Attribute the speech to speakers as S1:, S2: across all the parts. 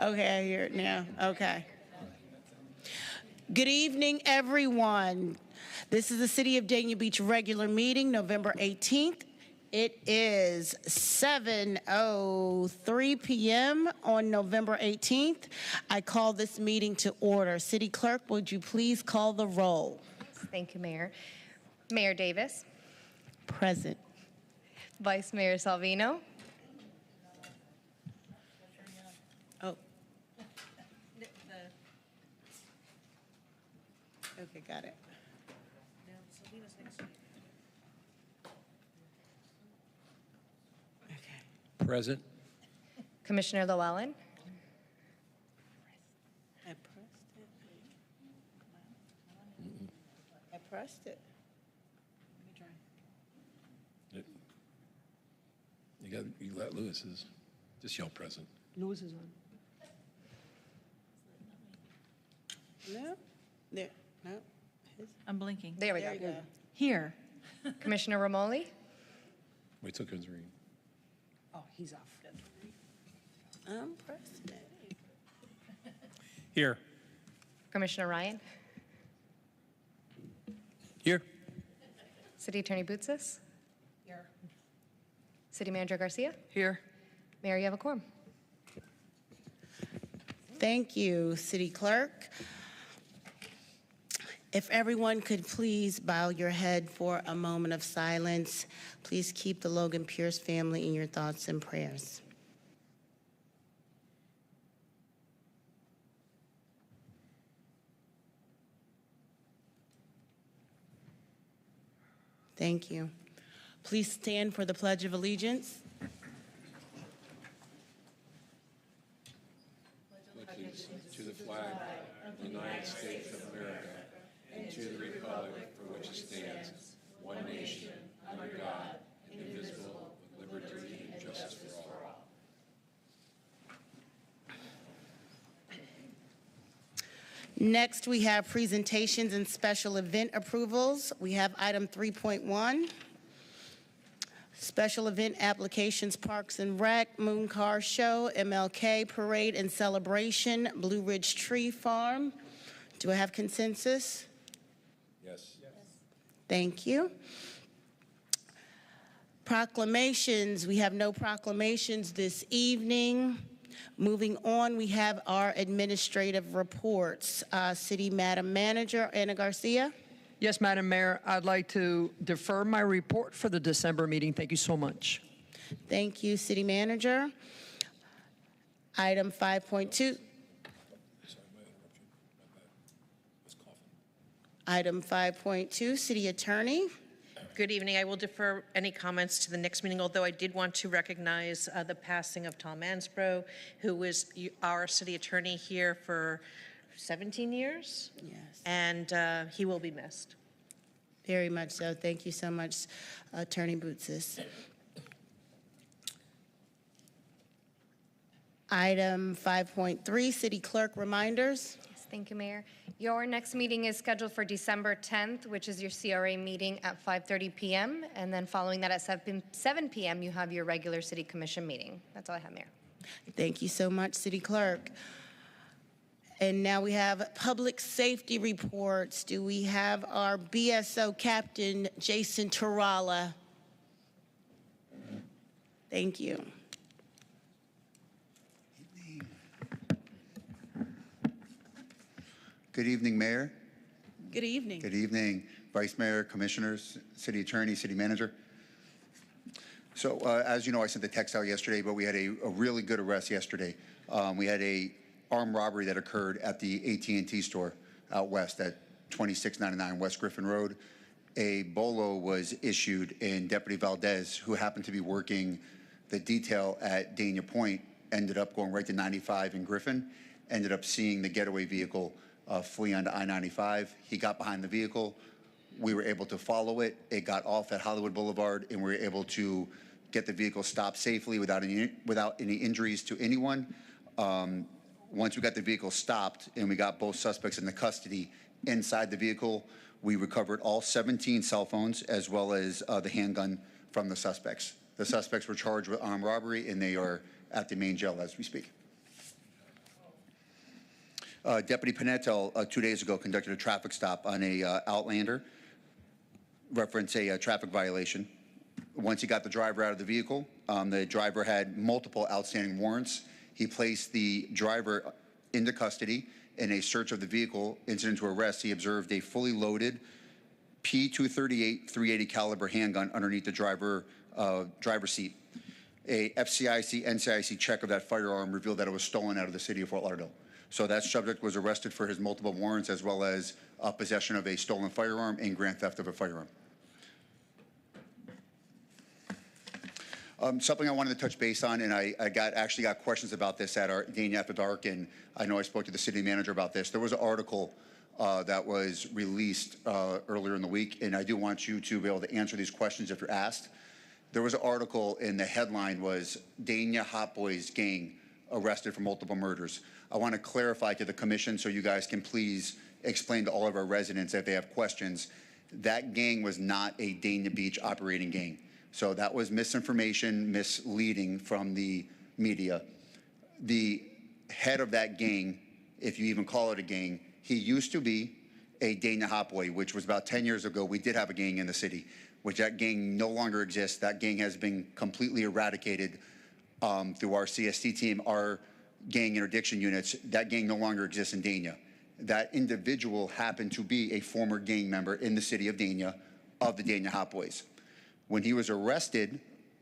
S1: Okay, I hear it now. Okay. Good evening, everyone. This is the City of Dania Beach regular meeting, November 18th. It is 7:03 p.m. on November 18th. I call this meeting to order. City Clerk, would you please call the roll?
S2: Thank you, Mayor. Mayor Davis.
S1: Present.
S2: Vice Mayor Salvino.
S1: Oh. Okay, got it. Okay.
S3: Present.
S2: Commissioner Llewellyn.
S1: I pressed it. I pressed it.
S3: You let Lewis's. Just yell present.
S4: Lewis is on.
S1: No? There. No? His?
S4: I'm blinking.
S2: There we
S1: There you
S2: go.
S1: go.
S4: Here.
S2: Commissioner Romoli.
S3: Wait till Coons read.
S4: Oh, he's off.
S1: I'm pressing it.
S3: Here.
S2: Commissioner Ryan.
S3: Here.
S2: City Attorney Boutsas.
S4: Here.
S2: City Manager Garcia.
S4: Here.
S2: Mayor, you have a quorum.
S1: Thank you, City Clerk. If everyone could please bow your head for a moment of silence. Please keep the Logan Pierce family in your thoughts and prayers. Thank you. Please stand for the Pledge of Allegiance.
S3: To the flag of the United States of America and to the republic for which it stands, one nation, under God, indivisible, with liberty and justice for all.
S1: Next, we have presentations and special event approvals. We have item 3.1, special event applications, Parks and Rec, Moon Car Show, MLK Parade and Celebration, Blue Ridge Tree Farm. Do I have consensus?
S3: Yes.
S1: Thank you. Proclamations, we have no proclamations this evening. Moving on, we have our administrative reports. City Madam Manager, Ana Garcia.
S4: Yes, Madam Mayor, I'd like to defer my report for the December meeting. Thank you so much.
S1: Thank you, City Manager. Item 5.2.
S3: Sorry, my interruption. My bad. I was coughing.
S1: Item 5.2, City Attorney.
S5: Good evening. I will defer any comments to the next meeting, although I did want to recognize the passing of Tom Mansbro, who was our city attorney here for 17 years.
S1: Yes.
S5: And he will be missed.
S1: Very much so. Thank you so much, Attorney Boutsas. Item 5.3, City Clerk reminders.
S2: Yes, thank you, Mayor. Your next meeting is scheduled for December 10th, which is your CRA meeting at 5:30 p.m. And then following that at 7 p.m., you have your regular City Commission meeting. That's all I have, Mayor.
S1: Thank you so much, City Clerk. And now we have public safety reports. Do we have our BSO Captain Jason Tarala? Thank you.
S6: Good evening, Mayor.
S1: Good evening.
S6: Good evening, Vice Mayor, Commissioners, City Attorney, City Manager. So, as you know, I sent the text out yesterday, but we had a really good arrest yesterday. We had a armed robbery that occurred at the AT&T store out west at 2699 West Griffin Road. A bolo was issued, and Deputy Valdez, who happened to be working the detail at Dania Point, ended up going right to 95 in Griffin, ended up seeing the getaway vehicle flee onto I-95. He got behind the vehicle. We were able to follow it. It got off at Hollywood Boulevard, and we were able to get the vehicle stopped safely without any injuries to anyone. Once we got the vehicle stopped and we got both suspects in the custody inside the vehicle, we recovered all 17 cell phones as well as the handgun from the suspects. The suspects were charged with armed robbery, and they are at the main jail as we speak. Deputy Pimentel 2 days ago conducted a traffic stop on a Outlander, reference a traffic violation. Once he got the driver out of the vehicle, the driver had multiple outstanding warrants. He placed the driver into custody. In a search of the vehicle, incident to arrest, he observed a fully loaded P238 .380 caliber handgun underneath the driver's seat. A FCIC, NCIC check of that firearm revealed that it was stolen out of the city of Fort Lauderdale. So that subject was arrested for his multiple warrants as well as possession of a stolen firearm and grand theft of a firearm. Something I wanted to touch base on, and I actually got questions about this at our Dania After Dark, and I know I spoke to the city manager about this. There was an article that was released earlier in the week, and I do want you to be able to answer these questions if you're asked. There was an article, and the headline was Dania Hot Boys Gang Arrested for Multiple Murders. I want to clarify to the commission so you guys can please explain to all of our residents if they have questions. That gang was not a Dania Beach operating gang. So that was misinformation, misleading from the media. The head of that gang, if you even call it a gang, he used to be a Dania Hot Boy, which was about 10 years ago. We did have a gang in the city, which that gang no longer exists. That gang has been completely eradicated through our CST team, our gang interdiction units. That gang no longer exists in Dania. That individual happened to be a former gang member in the city of Dania of the Dania Hot Boys. When he was arrested,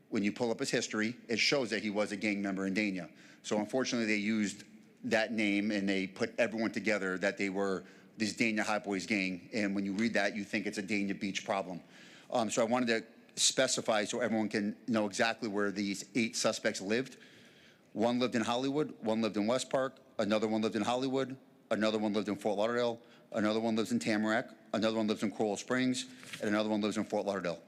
S6: when you pull up his history, it shows that he was a gang member in Dania. So unfortunately, they used that name and they put everyone together that they were this Dania Hot Boys gang. And when you read that, you think it's a Dania Beach problem. So I wanted to specify so everyone can know exactly where these 8 suspects lived. One lived in Hollywood, one lived in West Park, another one lived in Hollywood, another one lived in Fort Lauderdale, another one lives in Tamarack, another one lives in Coral Springs, and another one lives in Fort Lauderdale.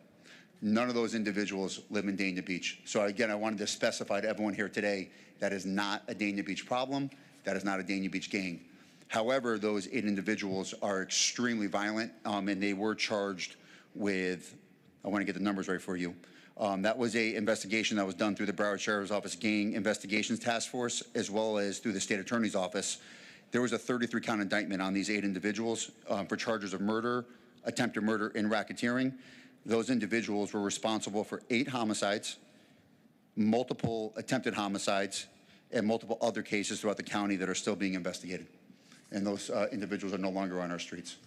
S6: None of those individuals live in Dania Beach. So again, I wanted to specify to everyone here today, that is not a Dania Beach problem. That is not a Dania Beach gang. However, those 8 individuals are extremely violent, and they were charged with, I want to get the numbers right for you. That was an investigation that was done through the Broward Sheriff's Office Gang Investigations Task Force, as well as through the State Attorney's Office. There was a 33-count indictment on these 8 individuals for charges of murder, attempted murder, and racketeering. Those individuals were responsible for 8 homicides, multiple attempted homicides, and multiple other cases throughout the county that are still being investigated. And those individuals are no longer on our streets.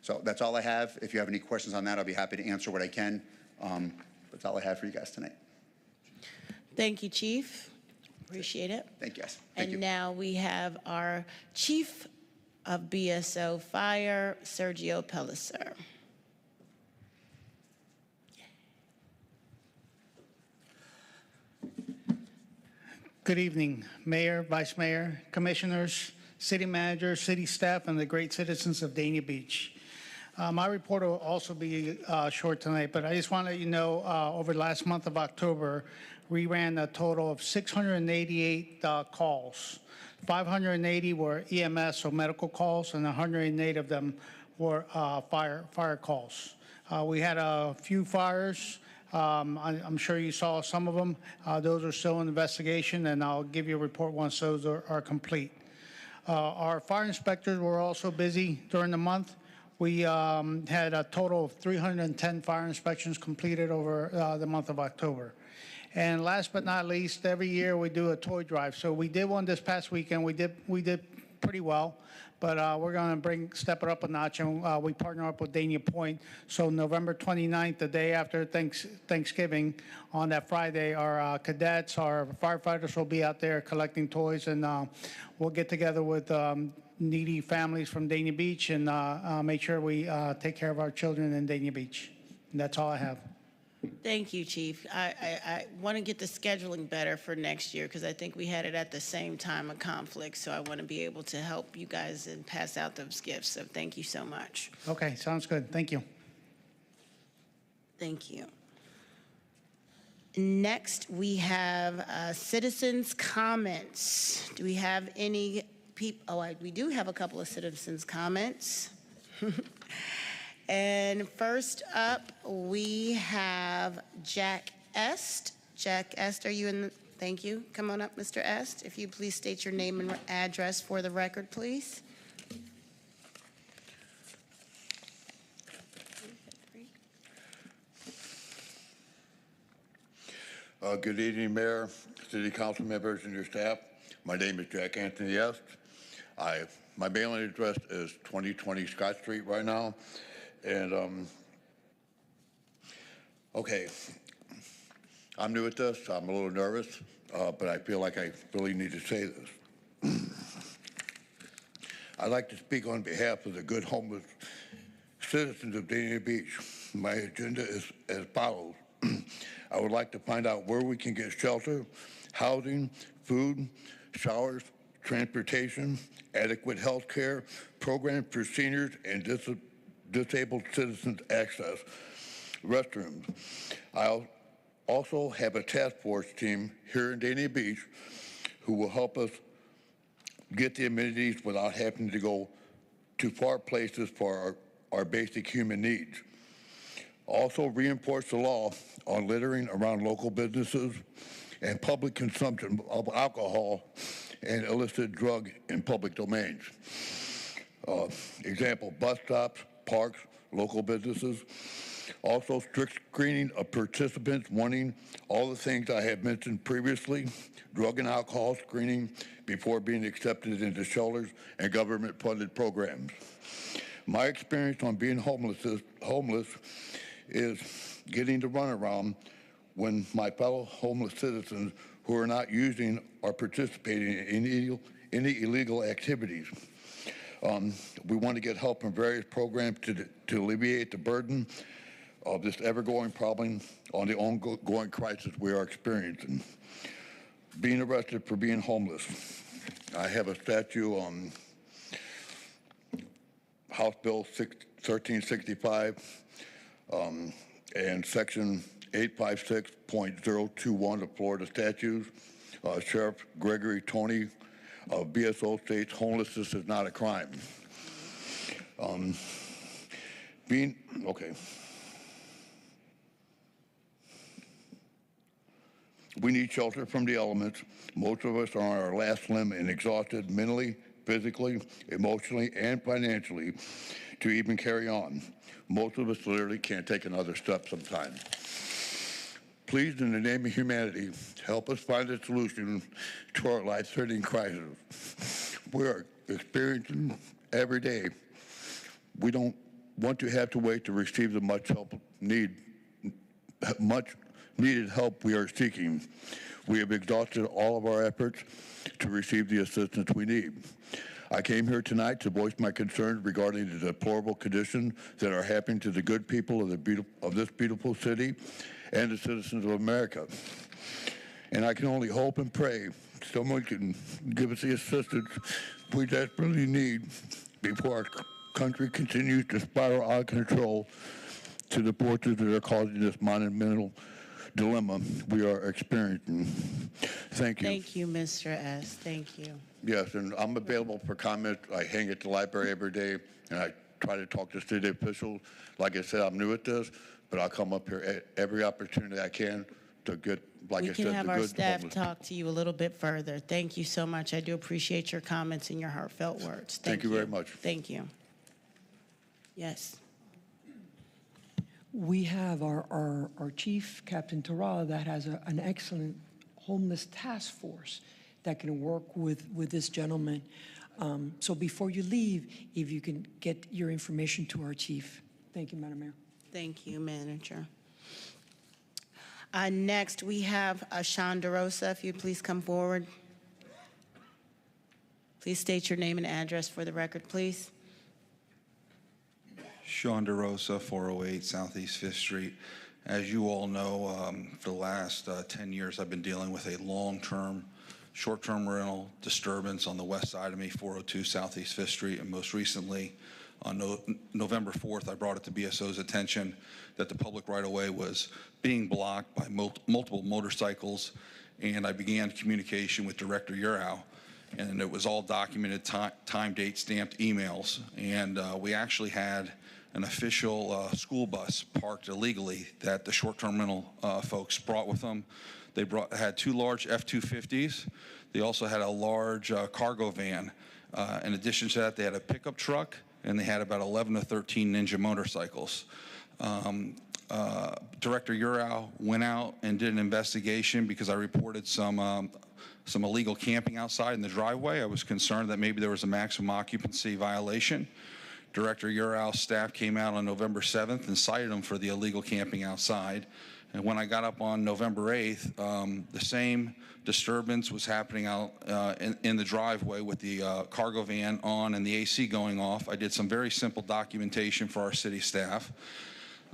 S6: So that's all I have. If you have any questions on that, I'll be happy to answer what I can. That's all I have for you guys tonight.
S1: Thank you, Chief. Appreciate it.
S6: Thank you, guys. Thank
S1: And
S6: you.
S1: now we have our Chief of BSO Fire, Sergio Pellicer.
S7: Good evening, Mayor, Vice Mayor, Commissioners, City Manager, City staff, and the great citizens of Dania Beach. My report will also be short tonight, but I just want to let you know, over the last month of October, we ran a total of 688 calls. 580 were EMS, so medical calls, and 108 of them were fire calls. We had a few fires. I'm sure you saw some of them. Those are still in investigation, and I'll give you a report once those are complete. Our fire inspectors were also busy during the month. We had a total of 310 fire inspections completed over the month of October. And last but not least, every year we do a toy drive. So we did one this past weekend. We did pretty well, but we're going to step it up a notch, and we partner up with Dania Point. So November 29th, the day after Thanksgiving, on that Friday, our cadets, our firefighters will be out there collecting toys, and we'll get together with needy families from Dania Beach and make sure we take care of our children in Dania Beach. And that's all I have.
S1: Thank you, Chief. I want to get the scheduling better for next year because I think we had it at the same time of conflict. So I want to be able to help you guys and pass out those gifts. So thank you so much.
S7: Okay, sounds good. Thank you.
S1: Thank you. Next, we have citizens' comments. Do we have any people? Oh, we do have a couple of citizens' comments. And first up, we have Jack Est. Jack Est, are you in Thank you. Come on up, Mr. Est. If you please state your name and address for the record, please.
S8: Good evening, Mayor, City Council members, and your staff. My name is Jack Anthony Est. My mailing address is 2020 Scott Street right now. And, okay, I'm new at this. I'm a little nervous, but I feel like I really need to say this. I'd like to speak on behalf of the good homeless citizens of Dania Beach. My agenda is as follows. I would like to find out where we can get shelter, housing, food, showers, transportation, adequate health care, programs for seniors and disabled citizens access, restrooms. I'll also have a task force team here in Dania Beach who will help us get the amenities without having to go to far places for our basic human needs. Also reinforce the law on littering around local businesses and public consumption of alcohol and illicit drug in public domains. Example, bus stops, parks, local businesses. Also strict screening of participants wanting all the things I have mentioned previously, drug and alcohol screening before being accepted into shelters and government-funded programs. My experience on being homeless is getting the runaround when my fellow homeless citizens who are not using or participating in any illegal activities. We want to get help from various programs to alleviate the burden of this ever-growing problem on the ongoing crisis we are experiencing. Being arrested for being homeless. I have a statute on House Bill 1365 and Section 856.021 of Florida statutes. Sheriff Gregory Tony of BSO states homelessness is not a crime. Okay. We need shelter from the elements. Most of us are on our last limb and exhausted mentally, physically, emotionally, and financially to even carry on. Most of us literally can't take another step sometimes. Please, in the name of humanity, help us find a solution to our life-threatening crisis. We are experiencing every day. We don't want to have to wait to receive the much needed help we are seeking. We have exhausted all of our efforts to receive the assistance we need. I came here tonight to voice my concerns regarding the deplorable conditions that are happening to the good people of this beautiful city and the citizens of America. And I can only hope and pray someone can give us the assistance we desperately need before our country continues to spiral out of control to the forces that are causing this monumental dilemma we are experiencing. Thank you.
S1: Thank you, Mr. S. Thank you.
S8: Yes, and I'm available for comment. I hang at the library every day, and I try to talk to city officials. Like I said, I'm new at this, but I'll come up here at every opportunity I can to get, like
S1: We
S8: I
S1: can
S8: said,
S1: have
S8: the
S1: our
S8: good
S1: staff
S8: homeless.
S1: talk to you a little bit further. Thank you so much. I do appreciate your comments and your heartfelt words.
S8: Thank you very much.
S1: Thank you. Yes.
S4: We have our chief, Captain Terrell, that has an excellent homeless task force that can work with this gentleman. So before you leave, if you can get your information to our chief. Thank you, Madam Mayor.
S1: Thank you, Manager. Next, we have Sean DeRosa. If you'd please come forward. Please state your name and address for the record, please.
S9: Sean DeRosa, 408 Southeast 5th Street. As you all know, for the last 10 years, I've been dealing with a long-term, short-term rental disturbance on the west side of me, 402 Southeast 5th Street, and most recently, on November 4th, I brought it to BSO's attention that the public right-of-way was being blocked by multiple motorcycles, and I began communication with Director Urow, and it was all documented, time, date, stamped emails, and we actually had an official school bus parked illegally that the short-term rental folks brought with them. They had 2 large F-250s. They also had a large cargo van. In addition to that, they had a pickup truck, and they had about 11 to 13 Ninja motorcycles. Director Urau went out and did an investigation because I reported some illegal camping outside in the driveway. I was concerned that maybe there was a maximum occupancy violation. Director Urau's staff came out on November 7th and cited them for the illegal camping outside. And when I got up on November 8th, the same disturbance was happening out in the driveway with the cargo van on and the AC going off. I did some very simple documentation for our city staff.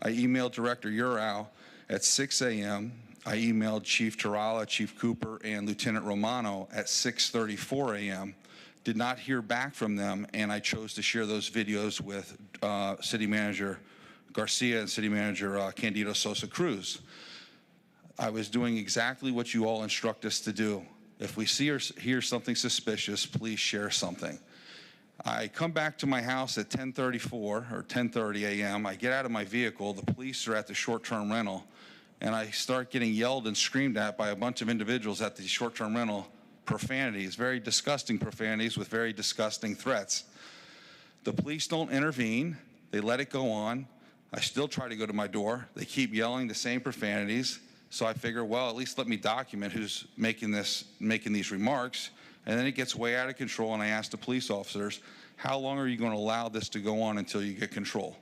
S9: I emailed Director Urau at 6 a.m. I emailed Chief Tarala, Chief Cooper, and Lieutenant Romano at 6:34 a.m. Did not hear back from them, and I chose to share those videos with City Manager Garcia and City Manager Candido Sosa Cruz. I was doing exactly what you all instruct us to do. If we see or hear something suspicious, please share something. I come back to my house at 10:34 or 10:30 a.m. I get out of my vehicle. The police are at the short-term rental, and I start getting yelled and screamed at by a bunch of individuals at the short-term rental. Profanities, very disgusting profanities with very disgusting threats. The police don't intervene. They let it go on. I still try to go to my door. They keep yelling the same profanities. So I figure, well, at least let me document who's making these remarks. And then it gets way out of control, and I ask the police officers, how long are you going to allow this to go on until you get control?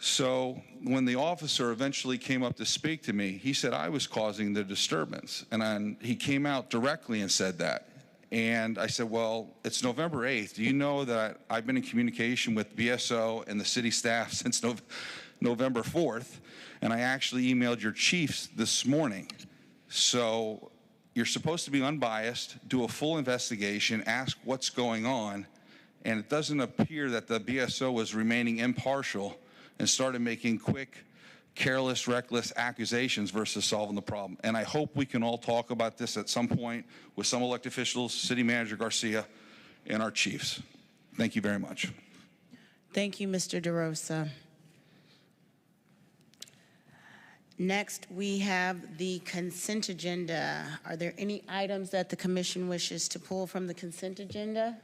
S9: So when the officer eventually came up to speak to me, he said I was causing the disturbance. And he came out directly and said that. And I said, well, it's November 8th. Do you know that I've been in communication with BSO and the city staff since November 4th? And I actually emailed your chiefs this morning. So you're supposed to be unbiased, do a full investigation, ask what's going on, and it doesn't appear that the BSO was remaining impartial and started making quick, careless, reckless accusations versus solving the problem. And I hope we can all talk about this at some point with some elected officials, City Manager Garcia, and our chiefs. Thank you very much.
S1: Thank you, Mr. DeRosa. Next, we have the consent agenda. Are there any items that the commission wishes to pull from the consent agenda?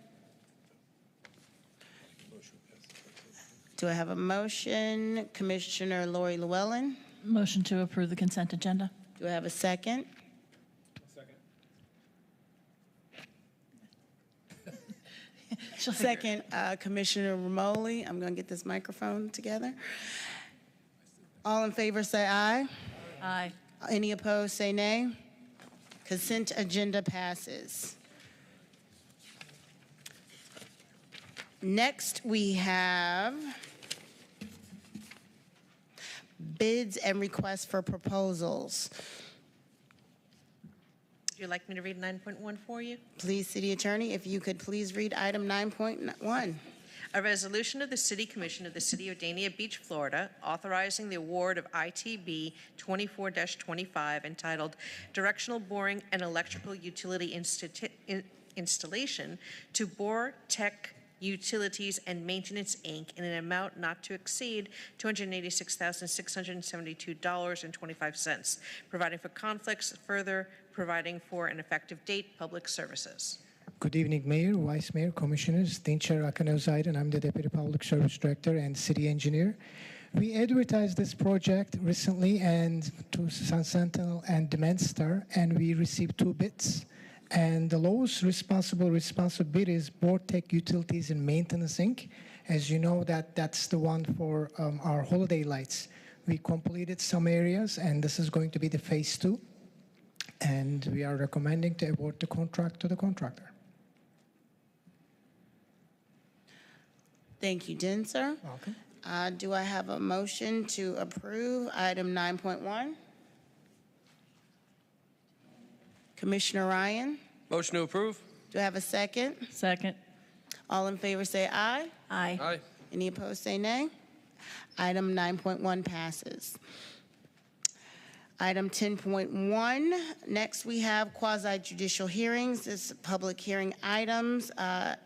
S1: Do I have a motion? Commissioner Lori Llewellyn.
S10: Motion to approve the consent agenda.
S1: Do I have a second? Second, Commissioner Romoli. I'm going to get this microphone together. All in favor say aye.
S10: Aye.
S1: Any opposed say nay. Consent agenda passes. Next, we have bids and requests for proposals.
S5: Would you like me to read 9.1 for you?
S1: Please, City Attorney, if you could please read item 9.1.
S5: A resolution of the City Commission of the City of Dania Beach, Florida, authorizing the award of ITB 24-25 entitled Directional Boring and Electrical Utility Installation to Bore Tech Utilities and Maintenance, Inc. in an amount not to exceed $286,672.25, providing for conflicts, further providing for an effective date, public services.
S11: Good evening, Mayor, Vice Mayor, Commissioners. Dinçer Akanozaidan. I'm the Deputy Public Service Director and City Engineer. We advertised this project recently and to Sun Sentinel and Demand Star, and we received 2 bids. And the lowest responsible bid is Bortec Utilities and Maintenance, Inc. As you know, that's the one for our holiday lights. We completed some areas, and this is going to be the phase 2. And we are recommending to award the contract to the contractor.
S1: Thank you, Dinçer.
S11: Welcome.
S1: Do I have a motion to approve item 9.1? Commissioner Ryan?
S12: Motion to approve.
S1: Do I have a second?
S10: Second.
S1: All in favor say aye.
S10: Aye.
S12: Aye.
S1: Any opposed say nay. Item 9.1 passes. Item 10.1, next we have quasi-judicial hearings. This is public hearing items.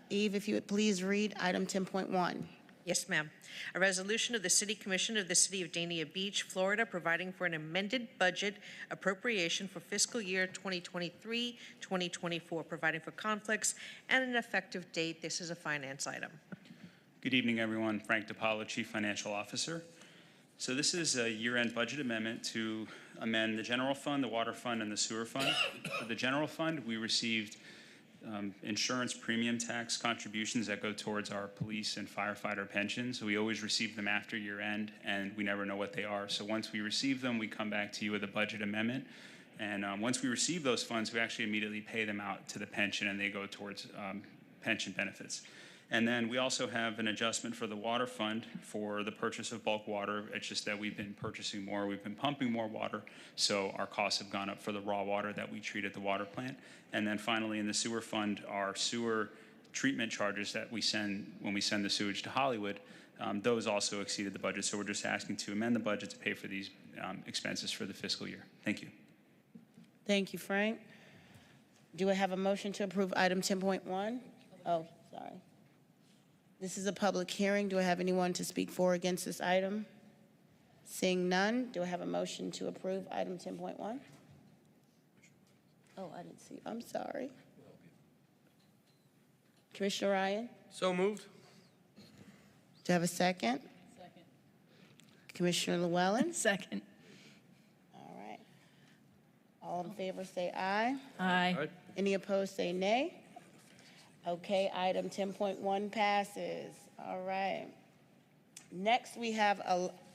S1: Eve, if you would please read item 10.1.
S5: Yes, ma'am. A resolution of the City Commission of the City of Dania Beach, Florida, providing for an amended budget appropriation for fiscal year 2023-2024, providing for conflicts and an effective date. This is a finance item.
S12: Good evening, everyone. Frank DiPaolo, Chief Financial Officer. So this is a year-end budget amendment to amend the general fund, the water fund, and the sewer fund. For the general fund, we received insurance premium tax contributions that go towards our police and firefighter pensions. We always receive them after year end, and we never know what they are. So once we receive them, we come back to you with a budget amendment. And once we receive those funds, we actually immediately pay them out to the pension, and they go towards pension benefits. And then we also have an adjustment for the water fund for the purchase of bulk water. It's just that we've been purchasing more, we've been pumping more water, so our costs have gone up for the raw water that we treat at the water plant. And then finally, in the sewer fund, our sewer treatment charges that we send when we send the sewage to Hollywood, those also exceeded the budget. So we're just asking to amend the budget to pay for these expenses for the fiscal year. Thank you.
S1: Thank you, Frank. Do I have a motion to approve item 10.1? Oh, sorry. This is a public hearing. Do I have anyone to speak for or against this item? Seeing none, do I have a motion to approve item 10.1? Oh, I didn't see. I'm sorry. Commissioner Ryan?
S13: So moved.
S1: Do I have a second?
S10: Second.
S1: Commissioner Llewellyn?
S10: Second.
S1: All right. All in favor say aye.
S10: Aye.
S1: Any opposed say nay. Okay, item 10.1 passes. All right. Next, we have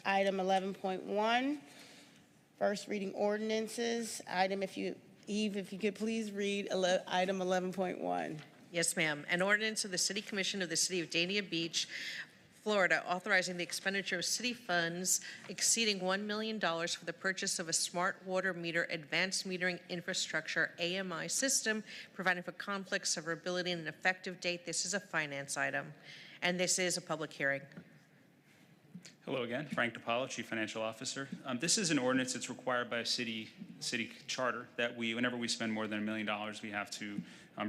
S1: item 11.1, first reading ordinances. Eve, if you could please read item 11.1.
S5: Yes, ma'am. An ordinance of the City Commission of the City of Dania Beach, Florida, authorizing the expenditure of city funds exceeding $1 million for the purchase of a smart water meter advanced metering infrastructure AMI system, providing for conflict, severability, and an effective date. This is a finance item, and this is a public hearing.
S12: Hello again, Frank DiPaolo, Chief Financial Officer. This is an ordinance that's required by a city charter that whenever we spend more than $1 million, we have to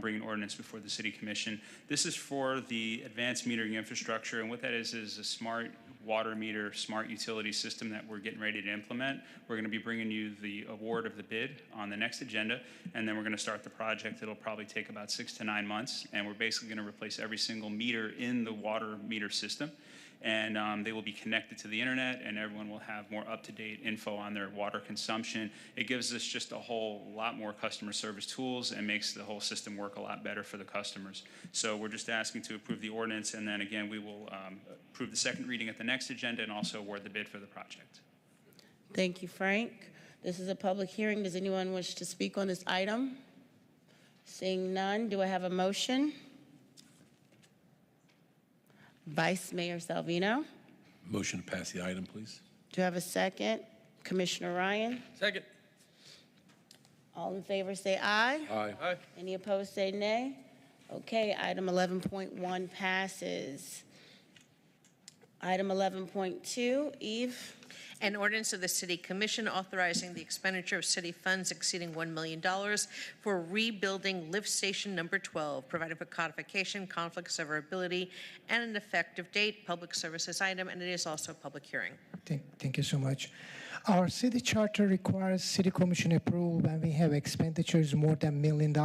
S12: bring an ordinance before the City Commission. This is for the advanced metering infrastructure, and what that is a smart water meter, smart utility system that we're getting ready to implement. We're going to be bringing you the award of the bid on the next agenda, and then we're going to start the project. It'll probably take about 6 to 9 months, and we're basically going to replace every single meter in the water meter system. And they will be connected to the internet, and everyone will have more up-to-date info on their water consumption. It gives us just a whole lot more customer service tools and makes the whole system work a lot better for the customers. So we're just asking to approve the ordinance, and then again, we will approve the second reading at the next agenda and also award the bid for the project.
S1: Thank you, Frank. This is a public hearing. Does anyone wish to speak on this item? Seeing none, do I have a motion? Vice Mayor Salvino.
S13: Motion to pass the item, please.
S1: Do I have a second? Commissioner Ryan?
S13: Second.
S1: All in favor say aye.
S13: Aye.
S1: Any opposed say nay. Okay, item 11.1 passes. Item 11.2, Eve.
S5: An ordinance of the City Commission authorizing the expenditure of city funds exceeding $1 million for rebuilding lift station number 12, providing for codification, conflict, severability, and an effective date. Public services item, and it is also a public hearing.
S11: Thank you so much. Our city charter requires city commission approval when we have expenditures more than $1 million,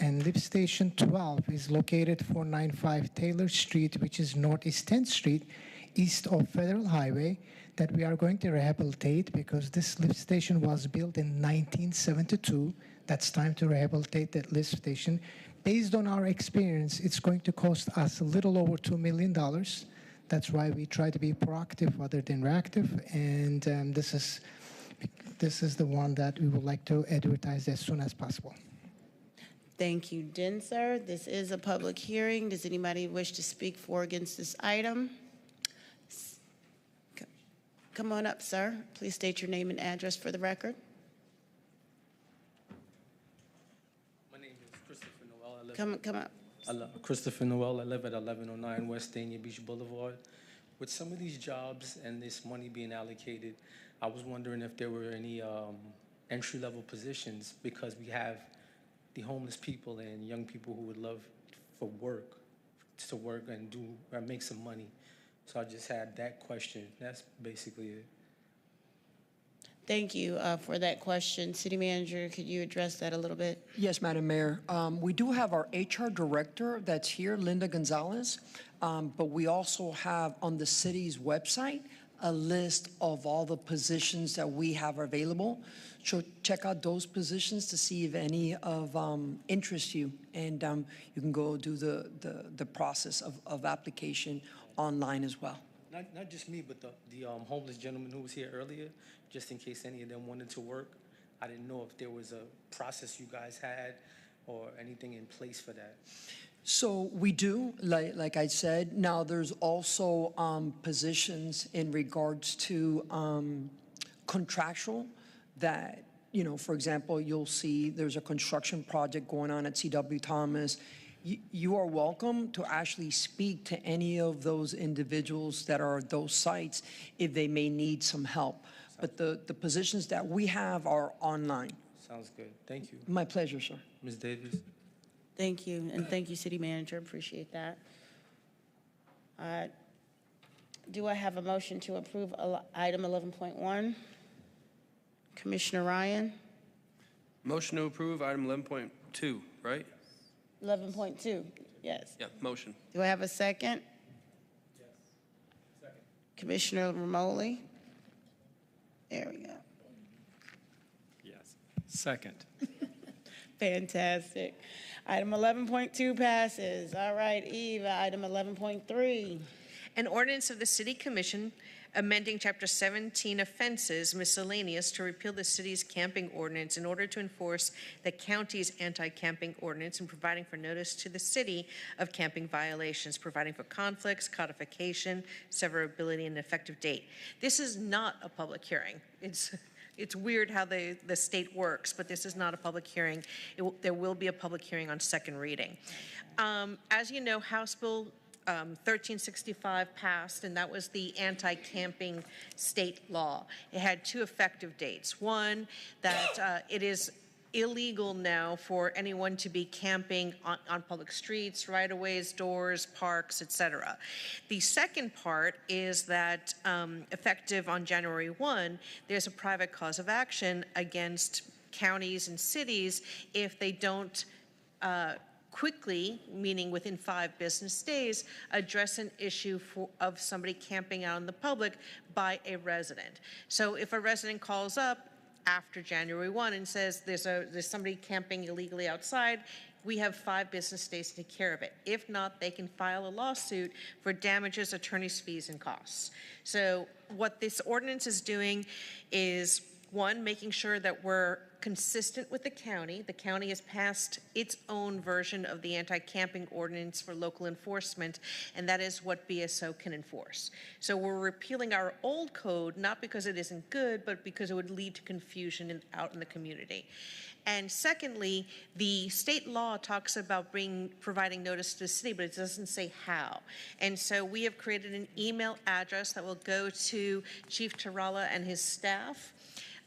S11: and lift station 12 is located 495 Taylor Street, which is Northeast 10th Street, east of Federal Highway, that we are going to rehabilitate because this lift station was built in 1972. That's time to rehabilitate that lift station. Based on our experience, it's going to cost us a little over $2 million. That's why we try to be proactive rather than reactive, and this is the one that we would like to advertise as soon as possible.
S1: Thank you, Denzer. This is a public hearing. Does anybody wish to speak for or against this item? Come on up, sir. Please state your name and address for the record.
S14: My name is Christopher Noel.
S1: Come up.
S14: Christopher Noel. I live at 1109 West Dania Beach Boulevard. With some of these jobs and this money being allocated, I was wondering if there were any entry-level positions, because we have the homeless people and young people who would love to work and make some money. So I just had that question. That's basically it.
S1: Thank you for that question. City Manager, could you address that a little bit?
S4: Yes, Madam Mayor. We do have our HR director that's here, Linda Gonzalez, but we also have on the city's website a list of all the positions that we have available. So check out those positions to see if any of interest you, and you can go do the process of application online as well.
S14: Not just me, but the homeless gentleman who was here earlier, just in case any of them wanted to work. I didn't know if there was a process you guys had or anything in place for that.
S4: So we do, like I said. Now there's also positions in regards to contractual that, you know, for example, you'll see there's a construction project going on at C.W. Thomas. You are welcome to actually speak to any of those individuals that are at those sites if they may need some help. But the positions that we have are online.
S14: Sounds good. Thank you.
S4: My pleasure, sir.
S14: Ms. Davis?
S1: Thank you, and thank you, City Manager. Appreciate that. Do I have a motion to approve item 11.1? Commissioner Ryan?
S15: Motion to approve item 11.2, right?
S1: 11.2, yes.
S15: Yeah, motion.
S1: Do I have a second?
S14: Yes. Second.
S1: Commissioner Romoli? There we go.
S15: Yes. Second.
S1: Fantastic. Item 11.2 passes. All right, Eva, item 11.3.
S5: An ordinance of the City Commission amending Chapter 17 offenses miscellaneous to repeal the city's camping ordinance in order to enforce the county's anti-camping ordinance and providing for notice to the city of camping violations, providing for conflicts, codification, severability, and effective date. This is not a public hearing. It's weird how the state works, but this is not a public hearing. There will be a public hearing on second reading. As you know, House Bill 1365 passed, and that was the anti-camping state law. It had two effective dates. One, that it is illegal now for anyone to be camping on public streets, right-of-ways, doors, parks, etc. The second part is that effective on January 1, there's a private cause of action against counties and cities if they don't quickly, meaning within 5 business days, address an issue of somebody camping out in the public by a resident. So if a resident calls up after January 1 and says there's somebody camping illegally outside, we have 5 business days to take care of it. If not, they can file a lawsuit for damages, attorney's fees, and costs. So what this ordinance is doing is, one, making sure that we're consistent with the county. The county has passed its own version of the anti-camping ordinance for local enforcement, and that is what BSO can enforce. So we're repealing our old code, not because it isn't good, but because it would lead to confusion out in the community. And secondly, the state law talks about providing notice to the city, but it doesn't say how. And so we have created an email address that will go to Chief Tarala and his staff,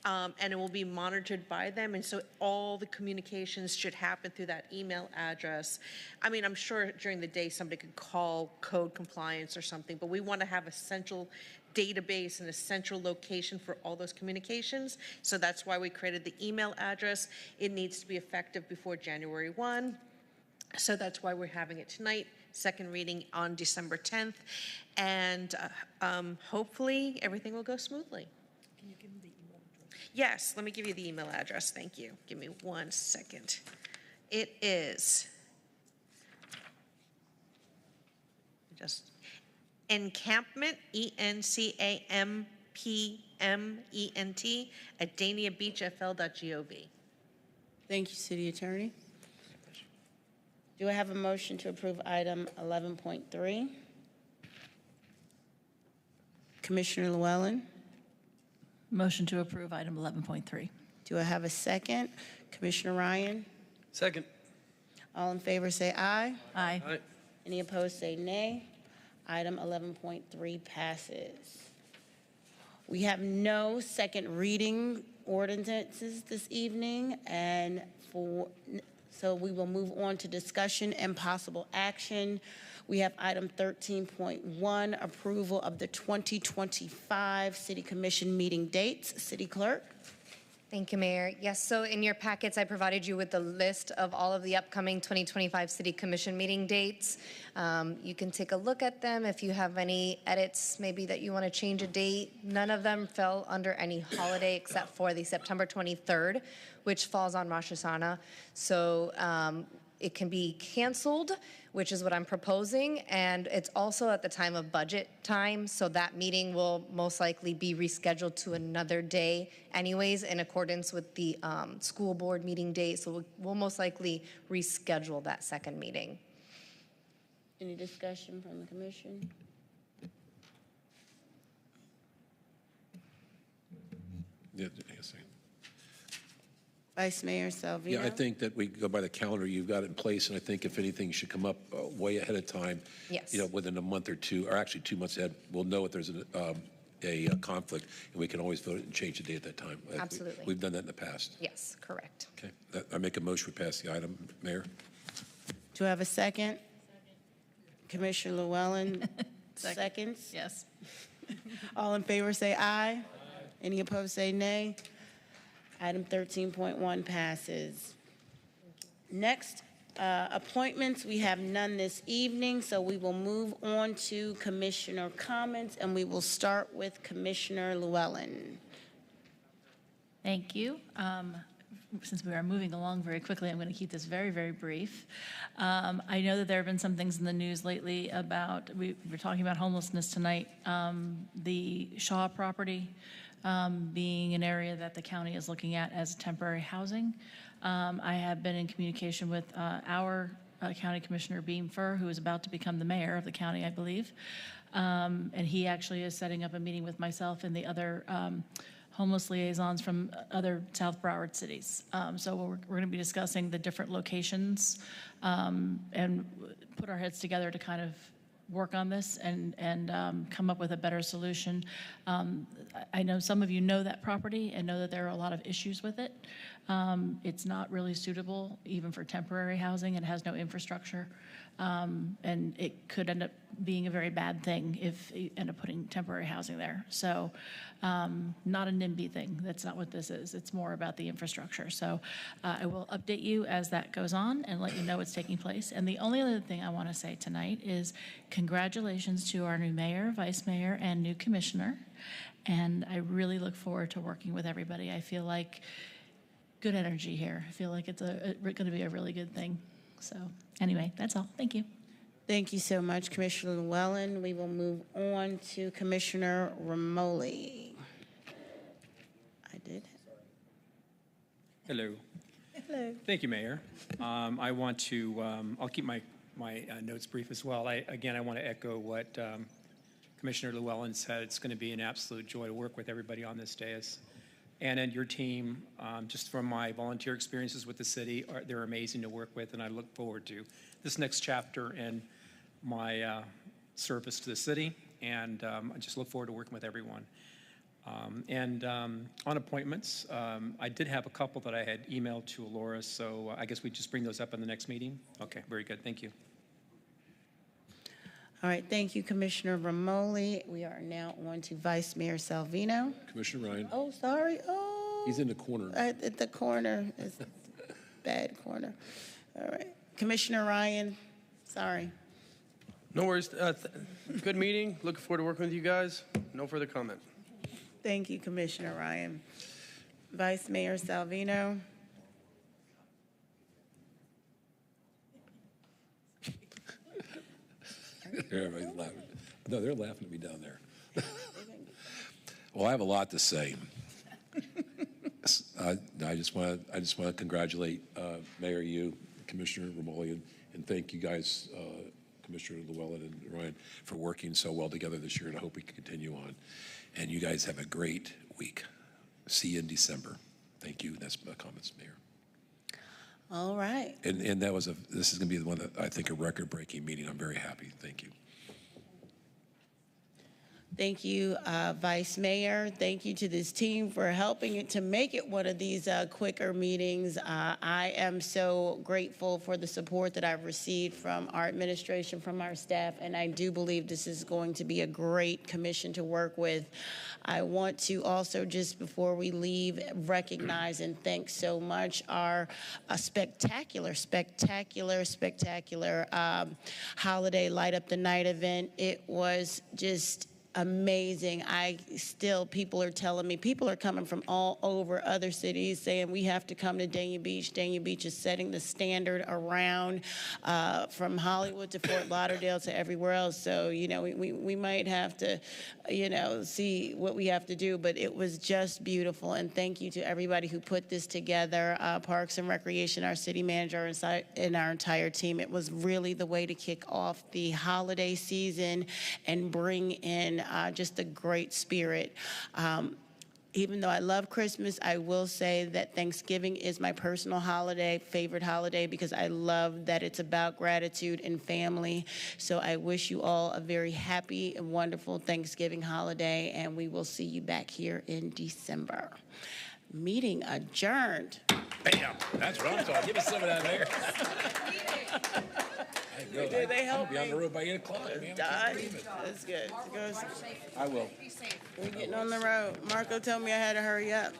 S5: and it will be monitored by them. And so all the communications should happen through that email address. I mean, I'm sure during the day somebody could call code compliance or something, but we want to have a central database and a central location for all those communications. So that's why we created the email address. It needs to be effective before January 1. So that's why we're having it tonight, second reading on December 10th. And hopefully everything will go smoothly.
S4: Can you give me the email address?
S5: Yes, let me give you the email address. Thank you. Give me 1 second. It is just encampment, ENCAMPMENT at daniabeachfl.gov.
S1: Thank you, City Attorney. Do I have a motion to approve item 11.3? Commissioner Llewellyn?
S10: Motion to approve item 11.3.
S1: Do I have a second? Commissioner Ryan?
S15: Second.
S1: All in favor say aye.
S10: Aye.
S15: Aye.
S1: Any opposed say nay. Item 11.3 passes. We have no second reading ordinances this evening, and so we will move on to discussion and possible action. We have item 13.1, approval of the 2025 City Commission meeting dates. City Clerk?
S2: Thank you, Mayor. Yes, so in your packets, I provided you with a list of all of the upcoming 2025 City Commission meeting dates. You can take a look at them. If you have any edits, maybe that you want to change a date. None of them fell under any holiday except for the September 23rd, which falls on Rosh Hashanah. So it can be canceled, which is what I'm proposing, and it's also at the time of budget time, so that meeting will most likely be rescheduled to another day anyways in accordance with the school board meeting date, so we'll most likely reschedule that second meeting.
S1: Any discussion from the commission?
S13: Yeah, yes,
S1: Vice Mayor Salvino?
S13: yeah, I think that we go by the calendar you've got in place, and I think if anything should come up way ahead of time,
S2: Yes.
S13: within a month or two, or actually 2 months ahead, we'll know if there's a conflict, and we can always vote and change the date at that time.
S2: Absolutely.
S13: We've done that in the past.
S2: Yes, correct.
S13: Okay, I make a motion we pass the item, Mayor.
S1: Do I have a second? Commissioner Llewellyn, seconds?
S10: Yes.
S1: All in favor say aye. Any opposed say nay. Item 13.1 passes. Next, appointments. We have none this evening, so we will move on to commissioner comments, and we will start with Commissioner Llewellyn.
S10: Thank you. Since we are moving along very quickly, I'm going to keep this very, very brief. I know that there have been some things in the news lately about, we were talking about homelessness tonight, the Shaw property being an area that the county is looking at as temporary housing. I have been in communication with our County Commissioner Beam Fur, who is about to become the mayor of the county, I believe. And he actually is setting up a meeting with myself and the other homeless liaisons from other South Broward cities. So we're going to be discussing the different locations and put our heads together to kind of work on this and come up with a better solution. I know some of you know that property and know that there are a lot of issues with it. It's not really suitable even for temporary housing. It has no infrastructure. And it could end up being a very bad thing if you end up putting temporary housing there. So not a NIMBY thing. That's not what this is. It's more about the infrastructure. So I will update you as that goes on and let you know what's taking place. And the only other thing I want to say tonight is congratulations to our new mayor, vice mayor, and new commissioner. And I really look forward to working with everybody. I feel like good energy here. I feel like it's going to be a really good thing. So anyway, that's all. Thank you.
S1: Thank you so much, Commissioner Llewellyn. We will move on to Commissioner Romoli. I did.
S16: Hello.
S1: Hello.
S16: Thank you, Mayor. I want to, I'll keep my notes brief as well. I want to echo what Commissioner Llewellyn said. It's going to be an absolute joy to work with everybody on this dais. And your team, just from my volunteer experiences with the city, they're amazing to work with, and I look forward to this next chapter in my service to the city, and I just look forward to working with everyone. On appointments, I did have a couple that I had emailed to Laura, so I guess we just bring those up in the next meeting? Okay, very good, thank you.
S1: All right, thank you, Commissioner Romoli. We are now on to Vice Mayor Salvino.
S13: Commissioner Ryan.
S1: Oh, sorry. Oh.
S13: He's in the corner.
S1: At the corner. It's bad corner. All right. Commissioner Ryan, sorry.
S15: No worries. Good meeting. Looking forward to working with you guys. No further comment.
S1: Thank you, Commissioner Ryan. Vice Mayor Salvino.
S13: Everybody's laughing. No, they're laughing at me down there. Well, I have a lot to say. I just want to congratulate Mayor, you, Commissioner Romoli, and thank you guys, Commissioner Llewellyn and Ryan, for working so well together this year, and I hope we can continue on. And you guys have a great week. See you in December. Thank you. That's my comments, Mayor.
S1: All right.
S13: And this is going to be the one that I think a record-breaking meeting. I'm very happy. Thank you.
S1: Thank you, Vice Mayor. Thank you to this team for helping it to make it one of these quicker meetings. I am so grateful for the support that I've received from our administration, from our staff, and I do believe this is going to be a great commission to work with. I want to also, just before we leave, recognize and thank so much our spectacular holiday Light Up the Night event. It was just amazing. People are telling me, people are coming from all over other cities saying we have to come to Dania Beach. Dania Beach is setting the standard around from Hollywood to Fort Lauderdale to everywhere else. So, we might have to, see what we have to do, but it was just beautiful. And thank you to everybody who put this together, Parks and Recreation, our city manager, and our entire team. It was really the way to kick off the holiday season and bring in just a great spirit. Even though I love Christmas, I will say that Thanksgiving is my personal favorite holiday, because I love that it's about gratitude and family. So I wish you all a very happy and wonderful Thanksgiving holiday, and we will see you back here in December. Meeting adjourned.
S13: Bam! That's what I'm talking. Give me some of that there.
S1: They help
S13: I'll be on the road by 8 o'clock, man.
S1: That's good.
S13: I will.
S1: We're getting on the road. Marco told me I had to hurry up.